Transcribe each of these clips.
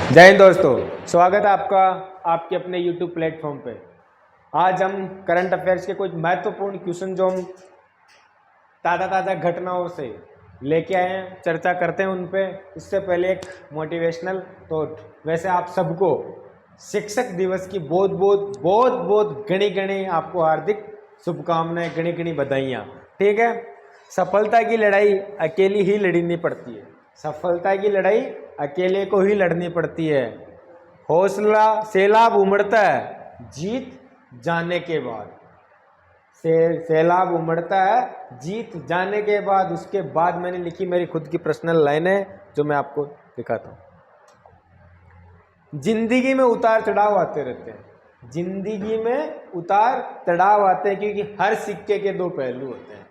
जय हिंद दोस्तों, स्वागत है आपका आपके अपने YouTube प्लेटफॉर्म पे। आज हम करंट अफेयर्स के कुछ महत्वपूर्ण क्वेश्चन जो हम ताज़ा घटनाओं से लेके आए हैं, चर्चा करते हैं उन पे। इससे पहले एक मोटिवेशनल थॉट। वैसे आप सबको शिक्षक दिवस की बहुत घनी आपको हार्दिक शुभकामनाएं, घनी बधाइयाँ। ठीक है, सफलता की लड़ाई अकेली ही लड़नी पड़ती है। सफलता की लड़ाई अकेले को ही लड़नी पड़ती है। हौसला सैलाब उमड़ता है जीत जाने के बाद। सैलाब उमड़ता है जीत जाने के बाद। उसके बाद मैंने लिखी मेरी खुद की पर्सनल लाइन है जो मैं आपको दिखाता हूँ। जिंदगी में उतार चढ़ाव आते रहते हैं। जिंदगी में उतार चढ़ाव आते हैं क्योंकि हर सिक्के के दो पहलू होते हैं।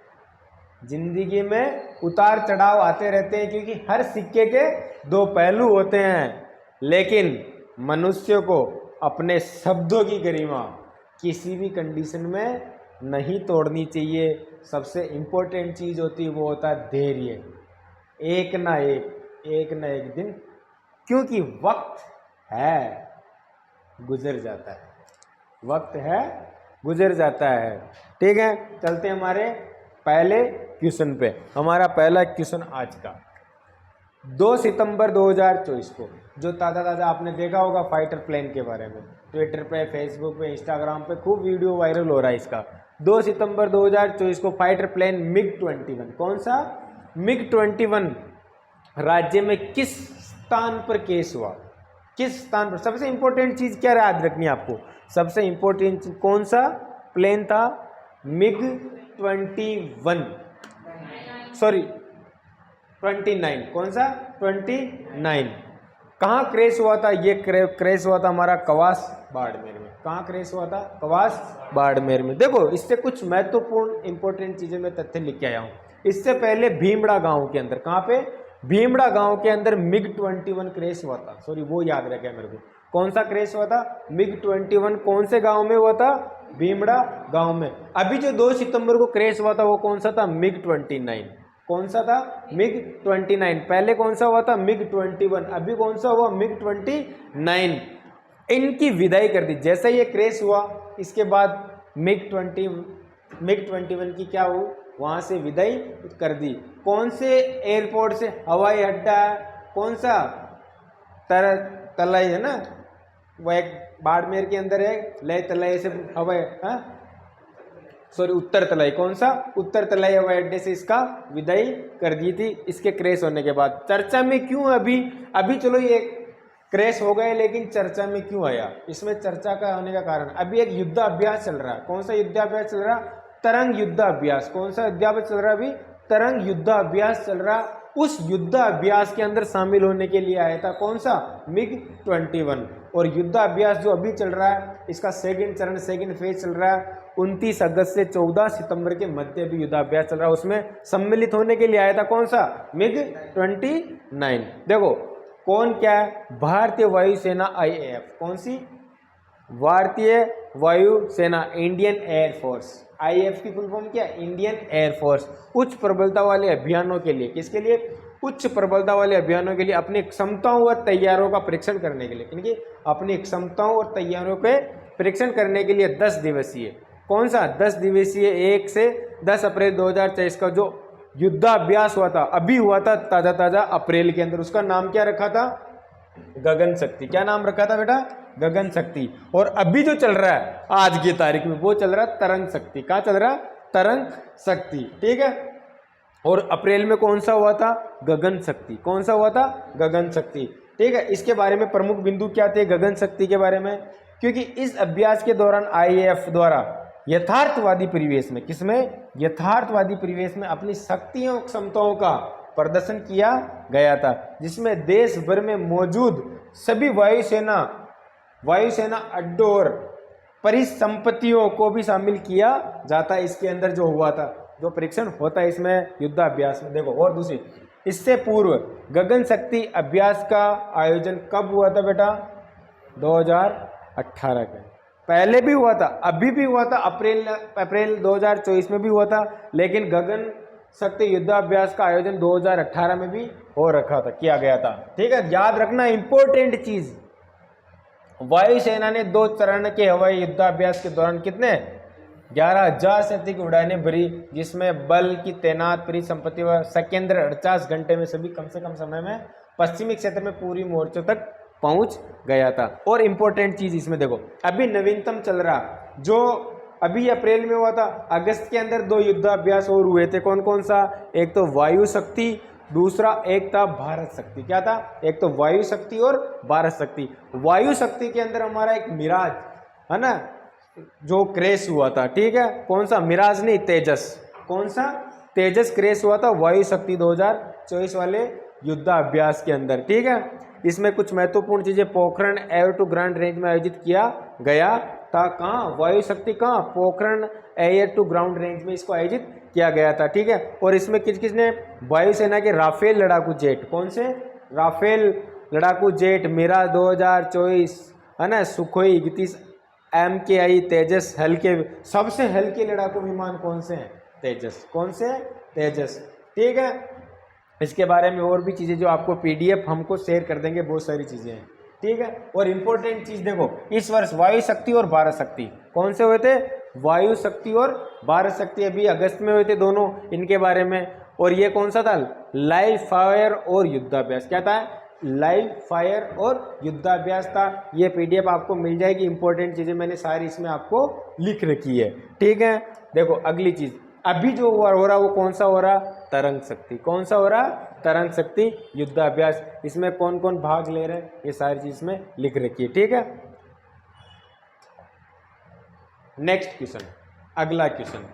जिंदगी में उतार चढ़ाव आते रहते हैं क्योंकि हर सिक्के के दो पहलू होते हैं। लेकिन मनुष्य को अपने शब्दों की गरिमा किसी भी कंडीशन में नहीं तोड़नी चाहिए। सबसे इम्पोर्टेंट चीज होती है वो होता है धैर्य। एक ना एक दिन, क्योंकि वक्त है गुजर जाता है, वक्त है गुजर जाता है। ठीक है, चलते हैं हमारे पहले क्वेश्चन पे। हमारा पहला क्वेश्चन आज का 2 सितंबर 2024 को, जो ताज़ा आपने देखा होगा फाइटर प्लेन के बारे में, ट्विटर पे, फेसबुक पे, इंस्टाग्राम पे खूब वीडियो वायरल हो रहा है इसका। 2 सितंबर 2024 को फाइटर प्लेन MiG-21, कौन सा MiG-21 राज्य में किस स्थान पर केस हुआ? किस स्थान पर? सबसे इंपॉर्टेंट चीज क्या याद रखनी है आपको? सबसे इंपॉर्टेंट चीज कौन सा प्लेन था? MiG-21, सॉरी 29, कौन सा 29? कहाँ क्रैश हुआ था? ये क्रैश हुआ था हमारा कवास बाड़मेर में। कहाँ क्रैश हुआ था? कवास बाड़मेर में। देखो, इससे कुछ महत्वपूर्ण इंपॉर्टेंट चीजें मैं तथ्य लिख के आया हूँ। इससे पहले भीमड़ा गांव के अंदर, कहाँ पे? भीमड़ा गांव के अंदर MiG-21 क्रैश हुआ था। सॉरी, वो याद रखे मेरे को। कौन सा क्रैश हुआ था? MiG-21 कौन से गांव में हुआ था? भीमड़ा गांव में। अभी जो 2 सितंबर को क्रैश हुआ था वो कौन सा था? MiG-29। कौन सा था? MiG-29। पहले कौन सा हुआ था? MiG-21। अभी कौन सा हुआ? MiG-29। इनकी विदाई कर दी। जैसे ये क्रैश हुआ, इसके बाद MiG-21 की क्या हुई? वहां से विदाई कर दी। कौन से एयरपोर्ट से? हवाई अड्डा कौन सा? तलाई है ना, वो एक बाड़मेर के अंदर है। लय तलाई से हवाई, सॉरी उत्तर तलाई। कौन सा? उत्तर तलाई हवाई अड्डे से इसका विदाई कर दी थी इसके क्रैश होने के बाद। चर्चा में क्यों? अभी चलो ये क्रैश हो गए, लेकिन चर्चा में क्यों आया? इसमें चर्चा का होने का कारण, अभी एक युद्ध अभ्यास चल रहा है। कौन सा युद्ध अभ्यास चल रहा? तरंग युद्ध अभ्यास। कौन सा युद्ध अभ्यास चल रहा? अभी तरंग युद्ध अभ्यास चल रहा। उस युद्ध अभ्यास के अंदर शामिल होने के लिए आया था कौन सा? MiG-21। और युद्ध अभ्यास जो अभी चल रहा है, इसका सेकंड चरण, सेकंड फेज चल रहा है। 29 अगस्त से 14 सितंबर के मध्य भी युद्धाभ्यास चल रहा है। उसमें सम्मिलित होने के लिए आया था कौन सा? MiG-29। देखो कौन क्या है? भारतीय वायुसेना IAF। कौन सी? भारतीय वायुसेना, इंडियन एयरफोर्स। IAF की फुल फॉर्म क्या? Indian air force. उच्च प्रबलता वाले अभियानों के लिए, किसके लिए? उच्च प्रबलता वाले अभियानों के लिए, अपनी क्षमताओं व तैयारों का परीक्षण करने के लिए। क्योंकि अपनी क्षमताओं और तैयारों के परीक्षण करने के लिए 10 दिवसीय, कौन सा? 10 दिवसीय 1 से 10 अप्रैल 2023 का जो युद्धाभ्यास हुआ था, अभी हुआ था ताजा अप्रैल के अंदर, उसका नाम क्या रखा था? गगन शक्ति। क्या नाम रखा था बेटा? गगन शक्ति। और अभी जो चल रहा है आज की तारीख में, वो चल रहा है तरंग शक्ति। क्या चल रहा है? तरंग शक्ति। ठीक है, और अप्रैल में कौन सा हुआ था? गगन शक्ति। कौन सा हुआ था? गगन शक्ति। ठीक है, इसके बारे में प्रमुख बिंदु क्या थे गगन शक्ति के बारे में? क्योंकि इस अभ्यास के दौरान IAF द्वारा यथार्थवादी परिवेश में, किसमें? यथार्थवादी परिवेश में अपनी शक्तियों क्षमताओं का प्रदर्शन किया गया था, जिसमें देश भर में मौजूद सभी वायुसेना अड्डों और परिसंपत्तियों को भी शामिल किया जाता है। इसके अंदर जो हुआ था, जो परीक्षण होता है इसमें युद्धाभ्यास में। देखो, और दूसरी, इससे पूर्व गगन शक्ति अभ्यास का आयोजन कब हुआ था बेटा? 2018 का। पहले भी हुआ था, अभी भी हुआ था, अप्रैल 2024 में भी हुआ था। लेकिन गगन शक्ति युद्धाभ्यास का आयोजन 2018 में भी हो रखा था, किया गया था। ठीक है, याद रखना इंपॉर्टेंट चीज, वायुसेना ने 2 चरण के हवाई युद्धाभ्यास के दौरान कितने 11,000 से अधिक उड़ानें भरी, जिसमें बल की तैनात परिसंपत्ति व सेकेंद्र 48 घंटे में सभी कम से कम समय में पश्चिमी क्षेत्र में पूरी मोर्चों तक पहुंच गया था। और इंपॉर्टेंट चीज इसमें देखो, अभी नवीनतम चल रहा जो अभी अप्रैल में हुआ था, अगस्त के अंदर 2 युद्धाभ्यास और हुए थे। कौन कौन सा? एक तो वायु शक्ति, दूसरा एक था भारत शक्ति। क्या था? एक तो वायु शक्ति और भारत शक्ति। वायु शक्ति के अंदर हमारा एक मिराज है ना, जो क्रेश हुआ था। ठीक है, कौन सा? मिराज नहीं, तेजस। कौन सा? तेजस क्रेश हुआ था वायु शक्ति 2024 वाले युद्धाभ्यास के अंदर। ठीक है, इसमें कुछ महत्वपूर्ण चीजें Pokhran air to ground range में आयोजित किया गया था। कहाँ? वायु शक्ति कहाँ? Pokhran air to ground range में इसको आयोजित किया गया था। ठीक है, और इसमें किस किसने? वायुसेना के राफेल लड़ाकू जेट। कौन से? राफेल लड़ाकू जेट, मिराज 2024 है ना, सुखोई 31 MKI, तेजस हल्के, सबसे हल्के लड़ाकू विमान कौन से हैं? तेजस। कौन से? तेजस। ठीक है, इसके बारे में और भी चीज़ें जो आपको PDF हमको शेयर कर देंगे, बहुत सारी चीज़ें हैं। ठीक है, और इम्पोर्टेंट चीज़ देखो, इस वर्ष वायु शक्ति और भारत शक्ति कौन से हुए थे? वायु शक्ति और भारत शक्ति अभी अगस्त में हुए थे दोनों, इनके बारे में। और ये कौन सा था? लाइव फायर और युद्धाभ्यास। क्या था? लाइव फायर और युद्धाभ्यास था। ये PDF आपको मिल जाएगी, इंपॉर्टेंट चीज़ें मैंने सारी इसमें आपको लिख रखी है। ठीक है, देखो अगली चीज़, अभी जो हो रहा वो कौन सा हो रहा? तरंग शक्ति। कौन सा हो रहा? तरंग शक्ति युद्धाभ्यास। इसमें कौन कौन भाग ले रहे हैं ये सारी चीज में लिख रखी है। ठीक है, नेक्स्ट क्वेश्चन, अगला क्वेश्चन,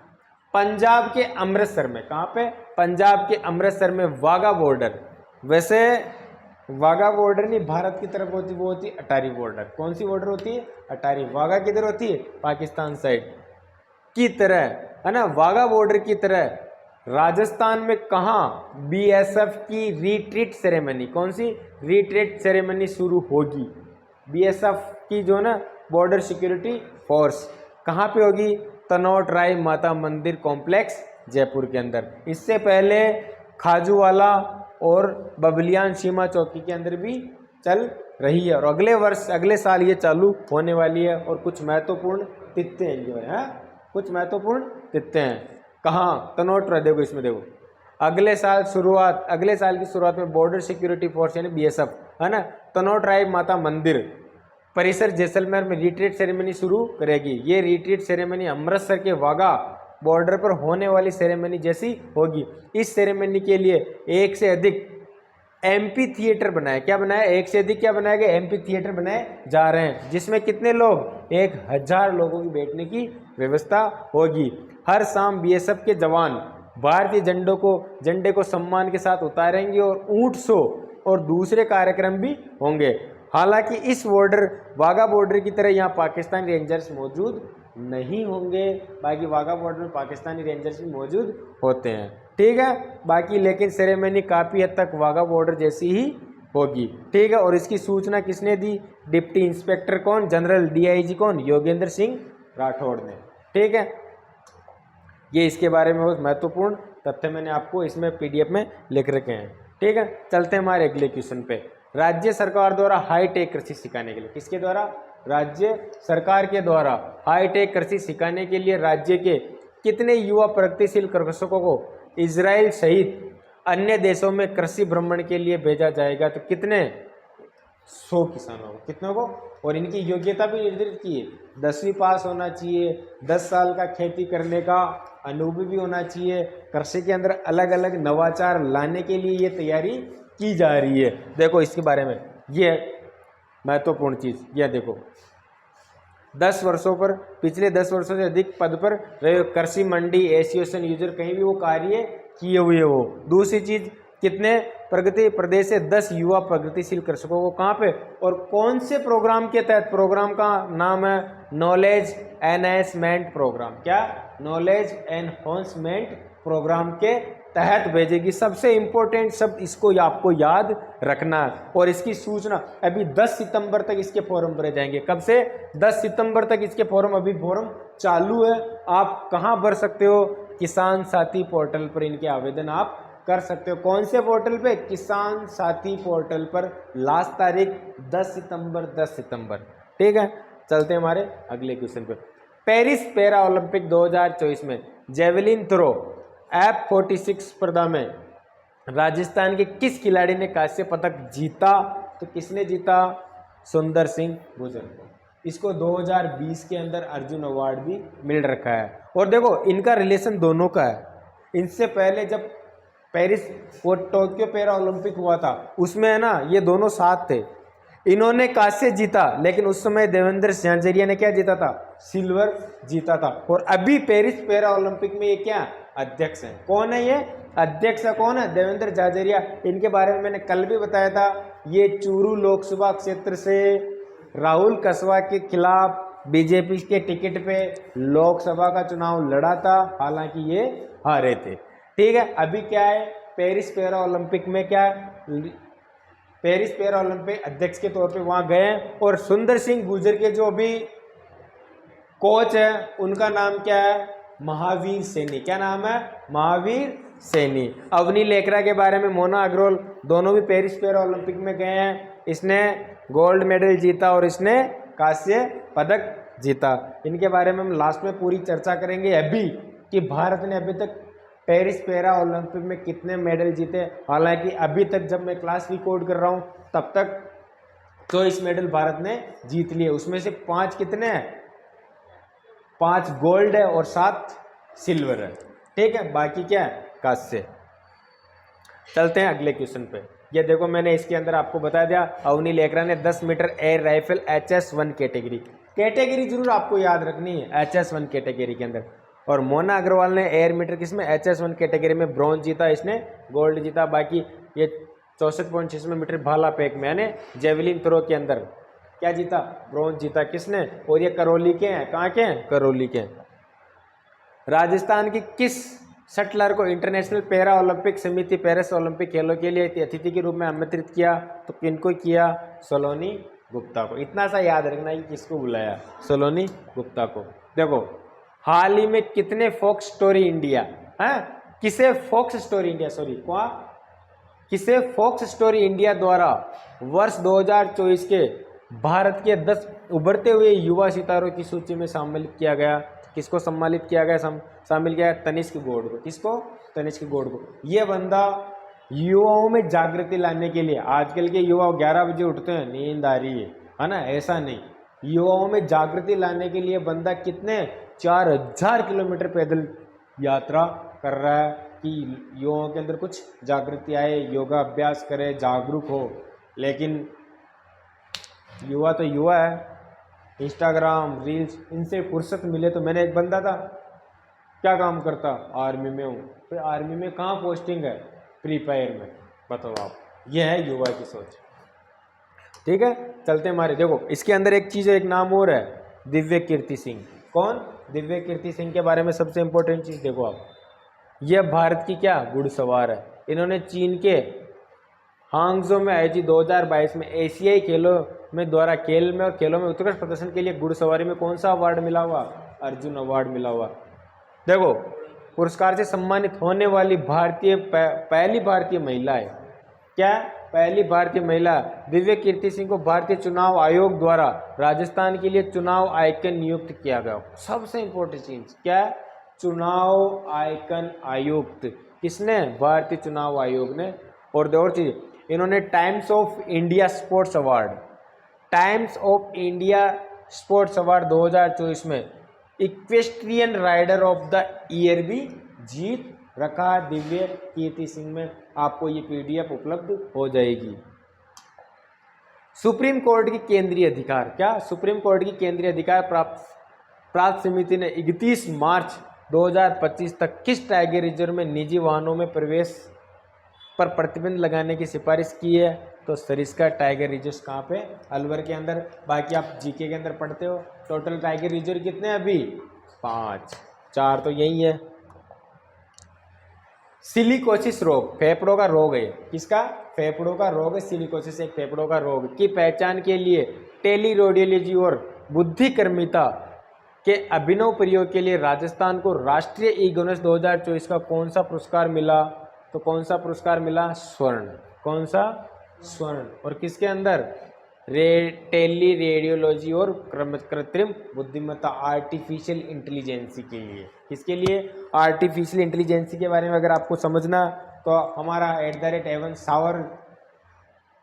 पंजाब के अमृतसर में, कहाँ पे? पंजाब के अमृतसर में वाघा बॉर्डर, वैसे वाघा बॉर्डर नहीं भारत की तरफ होती, वो होती अटारी बॉर्डर। कौन सी बॉर्डर होती है? अटारी। वाघा किधर होती है? पाकिस्तान साइड की तरह है ना, वाघा बॉर्डर की तरह। राजस्थान में कहाँ BSF की रिट्रीट सेरेमनी, कौन सी रिट्रीट सेरेमनी शुरू होगी? BSF की जो ना बॉर्डर सिक्योरिटी फोर्स कहाँ पे होगी? तनोट राय माता मंदिर कॉम्प्लेक्स जयपुर के अंदर। इससे पहले खाजूवाला और बबलियान सीमा चौकी के अंदर भी चल रही है, और अगले वर्ष अगले साल ये चालू होने वाली है। और कुछ महत्वपूर्ण तिथ्य हैं जो है, कुछ महत्वपूर्ण तिथ्य हैं। कहाँ? तनोट राय। देखो इसमें देखो, अगले साल की शुरुआत में बॉर्डर सिक्योरिटी फोर्स यानी BSF है ना, तनोट राय माता मंदिर परिसर जैसलमेर में रिट्रीट सेरेमनी शुरू करेगी। ये रिट्रीट सेरेमनी अमृतसर के वाघा बॉर्डर पर होने वाली सेरेमनी जैसी होगी। इस सेरेमनी के लिए 1 से अधिक MP थिएटर बनाए। क्या बनाए? 1 से अधिक क्या बनाए गए? MP थिएटर बनाए जा रहे हैं, जिसमें कितने लोग? 1000 लोगों की बैठने की व्यवस्था होगी। हर शाम BSF के जवान भारतीय झंडे को सम्मान के साथ उतारेंगे और ऊंट शो और दूसरे कार्यक्रम भी होंगे। हालांकि इस वाघा बॉर्डर की तरह यहाँ पाकिस्तानी रेंजर्स मौजूद नहीं होंगे, बाकी वाघा बॉर्डर में पाकिस्तानी रेंजर्स भी मौजूद होते हैं। ठीक है, बाकी लेकिन सेरेमनी काफ़ी हद तक वाघा बॉर्डर जैसी ही होगी। ठीक है, और इसकी सूचना किसने दी? डिप्टी इंस्पेक्टर कौन? जनरल DIG कौन? योगेंद्र सिंह राठौड़ ने। ठीक है, ये इसके बारे में बहुत महत्वपूर्ण तथ्य मैंने आपको इसमें PDF में लिख रखे हैं। ठीक है, चलते हैं हमारे अगले क्वेश्चन पे। राज्य सरकार द्वारा हाईटेक कृषि सिखाने के लिए, किसके द्वारा? राज्य सरकार के द्वारा हाईटेक कृषि सिखाने के लिए राज्य के कितने युवा प्रगतिशील कृषकों को इजराइल सहित अन्य देशों में कृषि भ्रमण के लिए भेजा जाएगा? तो कितने? 100 किसानों को। कितनों को? और इनकी योग्यता भी निर्धारित की है। 10वीं पास होना चाहिए, 10 साल का खेती करने का अनुभव भी होना चाहिए। कृषि के अंदर अलग अलग नवाचार लाने के लिए ये तैयारी की जा रही है। देखो इसके बारे में, ये महत्वपूर्ण चीज़, यह देखो 10 वर्षों पर, पिछले 10 वर्षों से अधिक पद पर रहे कृषि मंडी एसोसिएशन यूजर कहीं भी वो कार्य किए हुए हो। दूसरी चीज़, कितने प्रगति प्रदेश से 10 युवा प्रगतिशील कृषकों को कहाँ पे और कौन से प्रोग्राम के तहत? प्रोग्राम का नाम है नॉलेज एनहेंसमेंट प्रोग्राम। क्या? नॉलेज एनहेंसमेंट प्रोग्राम के तहत भेजेगी। सबसे इंपॉर्टेंट शब्द इसको आपको याद रखना है। और इसकी सूचना अभी 10 सितंबर तक इसके फॉर्म भरे जाएंगे। कब से? 10 सितंबर तक इसके फॉर्म, अभी फॉर्म चालू है। आप कहाँ भर सकते हो? किसान साथी पोर्टल पर इनके आवेदन आप कर सकते हो। कौन से पोर्टल पे? किसान साथी पोर्टल पर। लास्ट तारीख 10 सितंबर 10 सितंबर। ठीक है, चलते हैं हमारे अगले क्वेश्चन पे। पेरिस पैरा ओलंपिक 2024 में जेवलिन थ्रो F46 स्पर्धा में राजस्थान के किस खिलाड़ी ने कांस्य पदक जीता? तो किसने जीता? सुंदर सिंह गुर्जर को। इसको 2020 के अंदर अर्जुन अवार्ड भी मिल रखा है। और देखो इनका रिलेशन दोनों का है। इनसे पहले जब पेरिस वो टोक्यो पैरा ओलंपिक हुआ था उसमें है ना, ये दोनों साथ थे। इन्होंने कांस्य जीता, लेकिन उस समय देवेंद्र झांझरिया ने क्या जीता था? सिल्वर जीता था। और अभी पेरिस पैरा ओलंपिक में ये क्या अध्यक्ष हैं? कौन है ये अध्यक्ष? है कौन है? देवेंद्र झांझरिया। इनके बारे में मैंने कल भी बताया था। ये चूरू लोकसभा क्षेत्र से राहुल कसवा के खिलाफ बीजेपी के टिकट पे लोकसभा का चुनाव लड़ा था, हालांकि ये हारे थे। ठीक है, अभी क्या है? पेरिस पैरा ओलंपिक में क्या है? पेरिस पैरा ओलंपिक अध्यक्ष के तौर पे वहां गए हैं। और सुंदर सिंह गुर्जर के जो अभी कोच है उनका नाम क्या है? महावीर सैनी। क्या नाम है? महावीर सैनी। अवनी लेकरा के बारे में, मोना अग्रवाल, दोनों भी पेरिस पैरा ओलंपिक में गए हैं। इसने गोल्ड मेडल जीता और इसने कांस्य पदक जीता। इनके बारे में हम लास्ट में पूरी चर्चा करेंगे अभी कि भारत ने अभी तक पेरिस पैरा ओलंपिक में कितने मेडल जीते। हालांकि अभी तक जब मैं क्लास रिकॉर्ड कर रहा हूं तब तक 24 मेडल भारत ने जीत लिए। उसमें से 5 कितने हैं? 5 गोल्ड है और 7 सिल्वर है। ठीक है, बाकी क्या है? कांस्य। चलते हैं अगले क्वेश्चन पे। ये देखो मैंने इसके अंदर आपको बता दिया, अवनी लेकरा ने 10 metre air rifle HS1 category जरूर आपको याद रखनी है, HS1 कैटेगरी के अंदर। और मोना अग्रवाल ने एयर मीटर किसमें? HS1 कैटेगरी में ब्रॉन्ज जीता, इसने गोल्ड जीता। बाकी ये 64.6 मीटर भाला फेंक में यानी जेवलिन थ्रो के अंदर क्या जीता? ब्रॉन्ज जीता। किसने? और ये करौली के हैं। कहाँ के हैं? करौली के। राजस्थान की किस शटलर को इंटरनेशनल पैरा ओलंपिक समिति पेरिस ओलंपिक खेलों के लिए अतिथि के रूप में आमंत्रित किया? तो किनको किया? सलोनी गुप्ता को। इतना सा याद रखना है कि किसको बुलाया? सलोनी गुप्ता को। देखो हाल ही में कितने फॉक्स स्टोरी इंडिया किसे फॉक्स स्टोरी इंडिया किसे फॉक्स स्टोरी इंडिया द्वारा वर्ष 2024 के भारत के 10 उभरते हुए युवा सितारों की सूची में शामिल किया गया? किसको सम्मानित किया गया? शामिल किया तनिष्क गौड़ को। किसको? तनिष्क गौड़ को। ये बंदा युवाओं में जागृति लाने के लिए, आजकल के युवा 11 बजे उठते हैं, नींद आ रही है ना, ऐसा नहीं। युवाओं में जागृति लाने के लिए बंदा कितने 4000 किलोमीटर पैदल यात्रा कर रहा है कि युवाओं के अंदर कुछ जागृति आए, योगा अभ्यास करे, जागरूक हो। लेकिन युवा तो युवा है, इंस्टाग्राम रील्स इनसे फुर्सत मिले तो। मैंने एक बंदा था, क्या काम करता? आर्मी में हूँ। फिर आर्मी में कहाँ पोस्टिंग है? फ्री फायर में। बताओ आप, ये है युवा की सोच। ठीक है, चलते हमारे। देखो इसके अंदर एक चीज़, एक नाम और है, दिव्य कीर्ति सिंह। कौन? दिव्य कीर्ति सिंह के बारे में सबसे इंपॉर्टेंट चीज़ देखो आप, यह भारत की क्या घुड़सवार है। इन्होंने चीन के हांगझो में आयोजित 2022 में एशियाई खेलों में द्वारा खेल में और खेलों में उत्कृष्ट प्रदर्शन के लिए घुड़सवारी में कौन सा अवार्ड मिला हुआ? अर्जुन अवार्ड मिला हुआ। देखो पुरस्कार से सम्मानित होने वाली पहली भारतीय महिला है। क्या? पहली भारतीय महिला। दिव्य कीर्ति सिंह को भारतीय चुनाव आयोग द्वारा राजस्थान के लिए चुनाव आइकन नियुक्त किया गया। सबसे इंपॉर्टेंट चीज क्या? चुनाव आइकन आयुक्त। किसने? भारतीय चुनाव आयोग ने। और दो और चीज, इन्होंने Times of India sports award 2024 में equestrian rider of the year भी जीत रखा। दिव्य कीर्ति सिंह में आपको ये PDF उपलब्ध हो जाएगी। सुप्रीम कोर्ट की केंद्रीय अधिकार। क्या? सुप्रीम कोर्ट की केंद्रीय अधिकार प्राप्त समिति ने 31 मार्च 2025 तक किस टाइगर रिजर्व में निजी वाहनों में प्रवेश पर प्रतिबंध लगाने की सिफारिश की है? तो सरिस्का टाइगर रिजर्व कहाँ पे? अलवर के अंदर। बाकी आप जीके के अंदर पढ़ते हो। टोटल टाइगर रिजर्व कितने हैं अभी? 5, 4 तो यही है। सिलिकोसिस रोग फेफड़ों का रोग है। किसका? फेफड़ों का रोग है। सिलिकोसिस एक फेफड़ों का रोग की पहचान के लिए टेलीरेडियोलॉजी और बुद्धिकर्मिता के अभिनव प्रयोग के लिए राजस्थान को राष्ट्रीय ई गवर्नेंस 2024 का कौन सा पुरस्कार मिला? तो कौन सा पुरस्कार मिला? स्वर्ण। कौन सा? स्वर्ण। और किसके अंदर? टेली रेडियोलॉजी और कृत्रिम बुद्धिमत्ता, आर्टिफिशियल इंटेलिजेंसी के लिए। किसके लिए? आर्टिफिशियल इंटेलिजेंसी के बारे में अगर आपको समझना तो हमारा @A1 सावर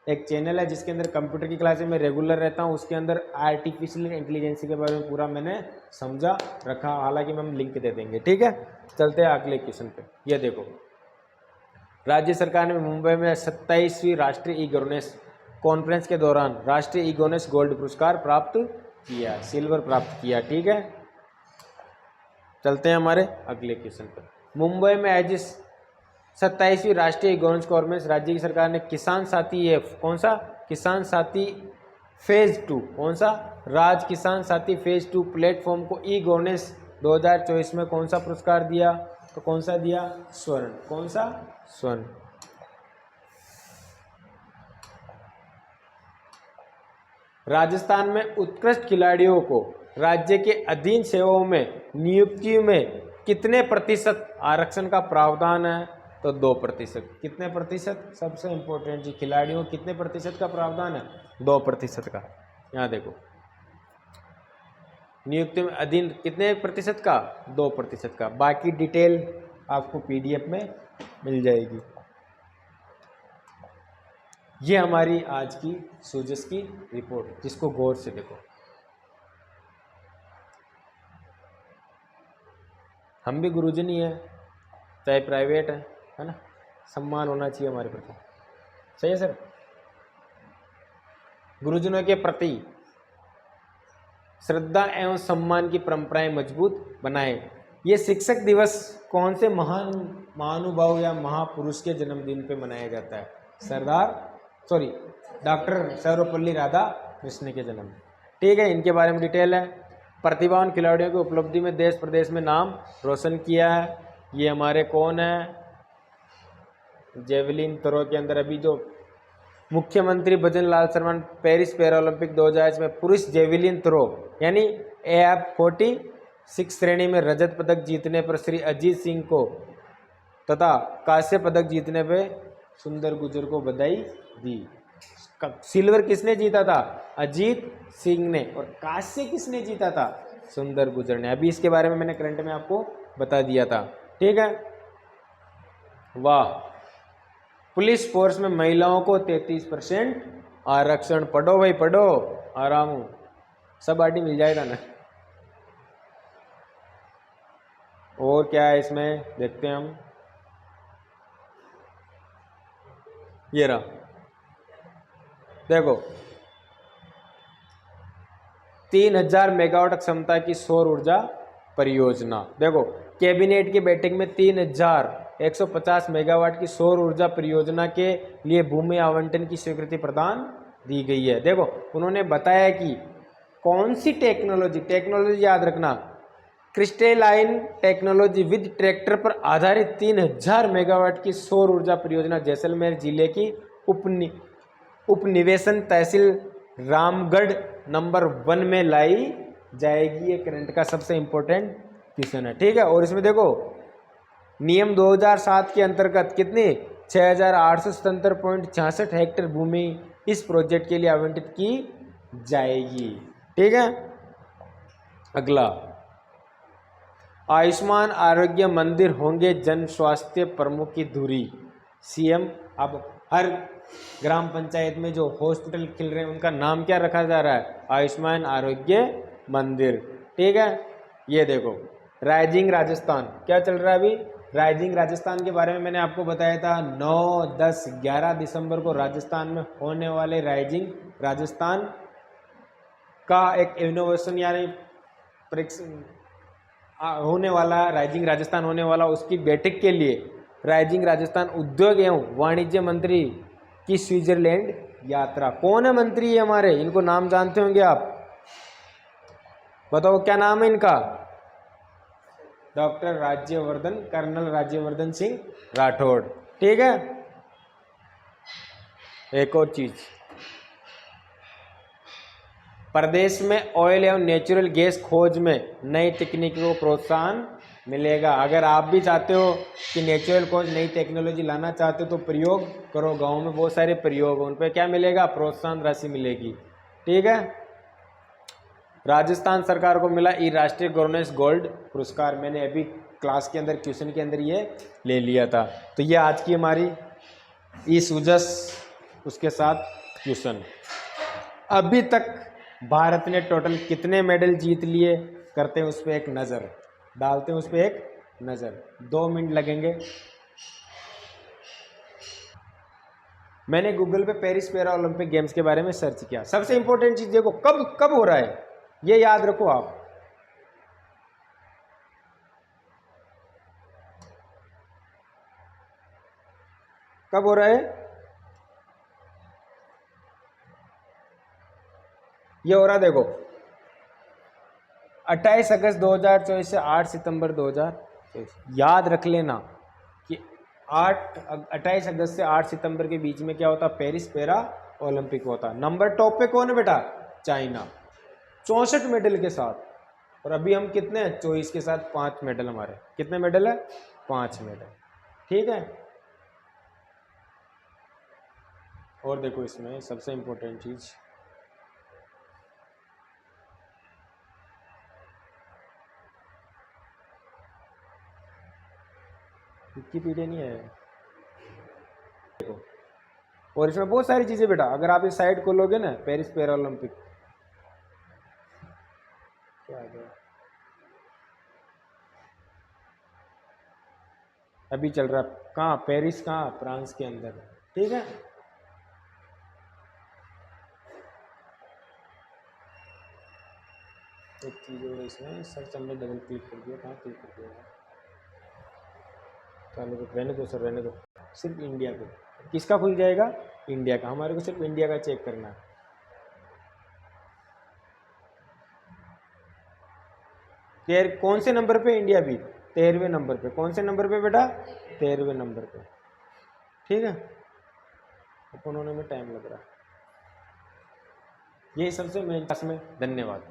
एक चैनल है जिसके अंदर कंप्यूटर की क्लासेस में रेगुलर रहता हूँ, उसके अंदर आर्टिफिशियल इंटेलिजेंसी के बारे में पूरा मैंने समझा रखा, हालांकि हम लिंक दे देंगे। ठीक है, चलते हैं अगले क्वेश्चन पे। ये देखो, राज्य सरकार ने मुंबई में 27वीं राष्ट्रीय ई गवर्नेंस कॉन्फ्रेंस के दौरान राष्ट्रीय ई गवर्नेंस गोल्ड पुरस्कार प्राप्त किया, सिल्वर प्राप्त किया। ठीक है, चलते हैं हमारे अगले क्वेश्चन पर। मुंबई में आज 27वीं राष्ट्रीय ई गवर्नेंस कॉन्फ्रेंस राज्य की सरकार ने किसान साथी एफ, कौन सा? किसान साथी फेज 2, कौन सा? राज किसान साथी फेज 2 प्लेटफॉर्म को ई गवर्नेंस 2024 में कौन सा पुरस्कार दिया? तो कौन सा दिया? स्वर्ण। कौन सा? स्वर्ण। राजस्थान में उत्कृष्ट खिलाड़ियों को राज्य के अधीन सेवाओं में नियुक्तियों में कितने प्रतिशत आरक्षण का प्रावधान है? तो 2%। कितने प्रतिशत? सबसे इंपॉर्टेंट जी, खिलाड़ियों को कितने प्रतिशत का प्रावधान है? 2% का। यहाँ देखो, नियुक्ति में अधीन कितने प्रतिशत का? 2% का। बाकी डिटेल आपको PDF में मिल जाएगी। ये हमारी आज की सूजस की रिपोर्ट, जिसको गौर से देखो। हम भी गुरुजन ही हैं, चाहे प्राइवेट है ना, सम्मान होना चाहिए हमारे प्रति। सही है सर? गुरुजनों के प्रति श्रद्धा एवं सम्मान की परंपराएं मजबूत बनाएं। ये शिक्षक दिवस कौन से महान महानुभाव या महापुरुष के जन्मदिन पे मनाया जाता है? डॉक्टर सर्वपल्ली राधाकृष्ण के जन्म। ठीक है, इनके बारे में डिटेल है। प्रतिभावान खिलाड़ियों की उपलब्धि में देश प्रदेश में नाम रोशन किया है। ये हमारे कौन है? जेवलिन थ्रो के अंदर अभी जो मुख्यमंत्री भजन लाल शर्मा पेरिस पैरालंपिक 2022 में पुरुष जेवलिन थ्रो यानी AF46 श्रेणी में रजत पदक जीतने पर श्री अजीत सिंह को तथा कांस्य पदक जीतने पे सुंदर गुर्जर को बधाई दी। सिल्वर किसने जीता था? अजीत सिंह ने। और कांस्य किसने जीता था? सुंदर गुर्जर ने। अभी इसके बारे में मैंने करंट में आपको बता दिया था। ठीक है, वाह। पुलिस फोर्स में महिलाओं को 33% आरक्षण। पढ़ो भाई पढ़ो, आराम हो, सब आरटी मिल जाएगा ना। और क्या है इसमें, देखते हैं हम। ये रहा, देखो 3000 मेगावाट क्षमता की सौर ऊर्जा परियोजना। देखो, कैबिनेट की बैठक में 3150 मेगावाट की सौर ऊर्जा परियोजना के लिए भूमि आवंटन की स्वीकृति प्रदान दी गई है। देखो, उन्होंने बताया कि कौन सी टेक्नोलॉजी याद रखना, क्रिस्टेलाइन टेक्नोलॉजी विद ट्रैक्टर पर आधारित 3000 मेगावाट की सौर ऊर्जा परियोजना जैसलमेर जिले की उपनिवेशन तहसील रामगढ़ नंबर 1 में लाई जाएगी। ये करंट का सबसे इंपॉर्टेंट क्वेश्चन है। ठीक है, और इसमें देखो नियम 2007 के अंतर्गत कितनी 6877.66 हेक्टेयर भूमि इस प्रोजेक्ट के लिए आवंटित की जाएगी। ठीक है, अगला, आयुष्मान आरोग्य मंदिर होंगे जन स्वास्थ्य प्रमुख की धुरी। CM अब हर ग्राम पंचायत में जो हॉस्पिटल खुल रहे हैं उनका नाम क्या रखा जा रहा है? आयुष्मान आरोग्य मंदिर। ठीक है, ये देखो राइजिंग राजस्थान क्या चल रहा है अभी। राइजिंग राजस्थान के बारे में मैंने आपको बताया था 9, 10, 11 दिसंबर को राजस्थान में होने वाले राइजिंग राजस्थान का एक इनोवेशन यानी होने वाला, राइजिंग राजस्थान होने वाला, उसकी बैठक के लिए राइजिंग राजस्थान उद्योग एवं वाणिज्य मंत्री की स्विट्जरलैंड यात्रा। कौन है मंत्री हमारे? इनको नाम जानते होंगे आप, बताओ क्या नाम है इनका? Doctor Rajyavardhan, colonel Rajyavardhan Singh Rathore. ठीक है, एक और चीज, प्रदेश में ऑयल एवं नेचुरल गैस खोज में नई तकनीकों को प्रोत्साहन मिलेगा। अगर आप भी चाहते हो कि नेचुरल खोज नई टेक्नोलॉजी लाना चाहते हो तो प्रयोग करो। गांव में बहुत सारे प्रयोग, उन पे क्या मिलेगा? प्रोत्साहन राशि मिलेगी। ठीक है। राजस्थान सरकार को मिला ई राष्ट्रीय गवर्नेंस गोल्ड पुरस्कार। मैंने अभी क्लास के अंदर क्वेश्चन के अंदर ये ले लिया था। तो ये आज की हमारी ई सूजस उसके साथ क्वेश्चन। अभी तक भारत ने टोटल कितने मेडल जीत लिए? करते हैं उस पर एक नज़र, डालते हैं उस पर एक नज़र। 2 मिनट लगेंगे। मैंने गूगल पे पेरिस पैरा ओलंपिक गेम्स के बारे में सर्च किया। सबसे इंपॉर्टेंट चीज देखो, कब कब हो रहा है ये याद रखो आप। कब हो रहा है? ये हो रहा है देखो 28 अगस्त 2024 से 8 सितंबर 2024। याद रख लेना कि 28 अगस्त से 8 सितंबर के बीच में क्या होता? पेरिस पैरा ओलंपिक होता। नंबर टॉप पे कौन है बेटा? चाइना, 64 मेडल के साथ। और अभी हम कितने हैं? 24 के साथ 5 मेडल हमारे। कितने मेडल है? 5 मेडल। ठीक है। और देखो इसमें सबसे इंपॉर्टेंट चीज, विकिपीडिया नहीं है देखो। और इसमें बहुत सारी चीजें बेटा, अगर आप इस साइट खोलोगे ना, पेरिस पैरा ओलंपिक क्या आ गया, अभी चल रहा कहाँ? पेरिस कहाँ? फ्रांस के अंदर। ठीक है। एक चीज और इसमें सर्च हमने डबल क्लिक कर दिया। कहाँ क्लिक कर दिया? चलो रहने दो सर, रहने दो। सिर्फ इंडिया पे किसका खुल जाएगा? इंडिया का। हमारे को सिर्फ इंडिया का चेक करना है। कौन से नंबर पे इंडिया भी? 13वें नंबर पे। कौन से नंबर पे बेटा? 13वें नंबर पे। ठीक है। अपन होने में टाइम लग रहा है। ये सबसे मेन क्लास में। धन्यवाद।